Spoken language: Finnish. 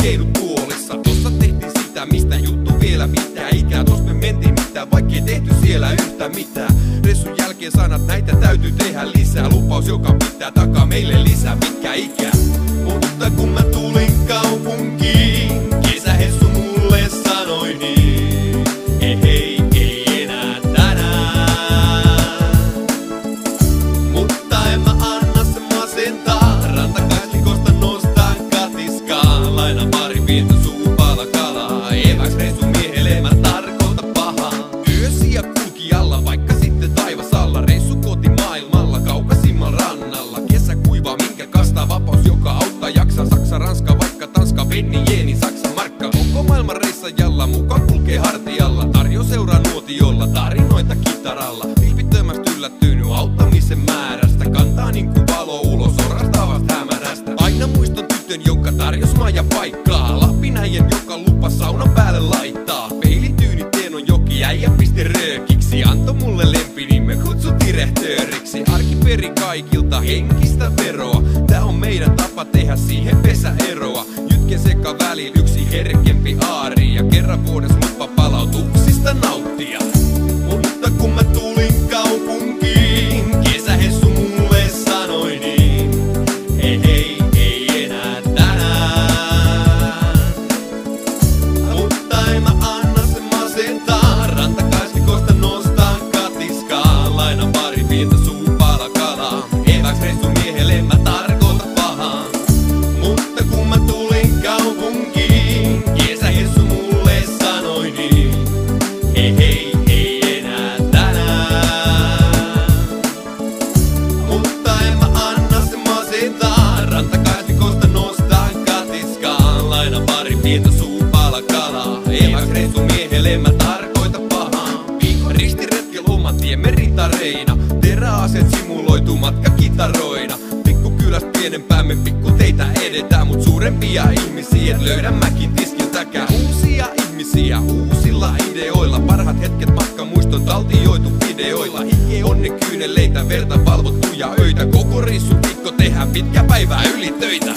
heilutuolissa. Tossa tehtiin sitä, mistä juttu vielä pitää. Ikää tos me mentiin mitään, vaikkei tehty siellä yhtä mitään. Ressun jälkeen sanat, näitä täytyy tehdä lisää. Lupaus, joka pitää takaa meille lisää pitkä ikää. Mutta kun mä tulin kaupunkiin, kesähessu mulle sanoi niin. Ei enää tänään. Mutta en mä anna se masentaa. Rantakaistikosta nostan katiskaan. Laina pari pientä suupala kalaa. Eväks reissu miehelle mä tarkoita pahaa. Yösiä kulki alla, vaikka sitten taivas alla. Reissu kotimaailmalla, kaukaisimman rannalla. Kesä kuiva, minkä kastaa vapaus, joka auttaa jaksaa. Saksa, Ranska, vaikka Tanska, Venni, Jeeni, Saksa, Markka. Koko maailman reissajalla, mukaan kulkee hartialla. Tarjo seuraa nuotiolla, tarinoita kitaralla. Vilpittömästi yllättynyt auttamisen määrästä. Kantaa niinku valo ulos orastavasta hämärästä. Aina muistan tytön, joka tarjos maja paikkaa. Lappinäijän, joka lupa saunan päälle laittaa. Peilityyni Teenon joki, äijä pisti röökiksi. Antoi mulle lempinimen, kutsu direhtööriksi. Arki peri kaikilta henkistä veroa. Tää on meidän tapa tehdä siihen pesäeroa. Jytken seka välillä yksi herkempi aari. Ja kerran vuodessa lupa palautuksista nauttia. Mutta kun mä tulin kaupunkiin, kesähessu mulle sanoi niin. Ei enää tänään. Mutta en mä anna se masentaa. Rantakaistikosta nostan katiskaan. Lainan pari pientä suupala kalaa. Eväks reissu miehelle mä tarkoita pahaa. Mutta kun mä tulin kaupunkiin, kesähessu mulle sanoi niin. Ei enää tänään. Mutta en mä anna se masentaa. Rantakaistikosta nostan katiskaan. Lainan pari pientä suupala kalaa. Eväks reissu miehelle mä tarkoita pahaa. Viikon ristiretkel oman tiemme ritareina. Teräaseet simuloitu matkakitaroina. Pikkukylästä pienempään me pikkuteitä edetään. Mut suurempia ihmisiä et löydä mäkin tiskiltäkään. Uusia ihmisiä uusilla ideoilla. Parhaat hetket matkamuiston taltioitu videoilla. Hike onnen kyyneleitä, verta valvottuja öitä. Koko reissu viikko tehdään pitkä päivää yli töitä.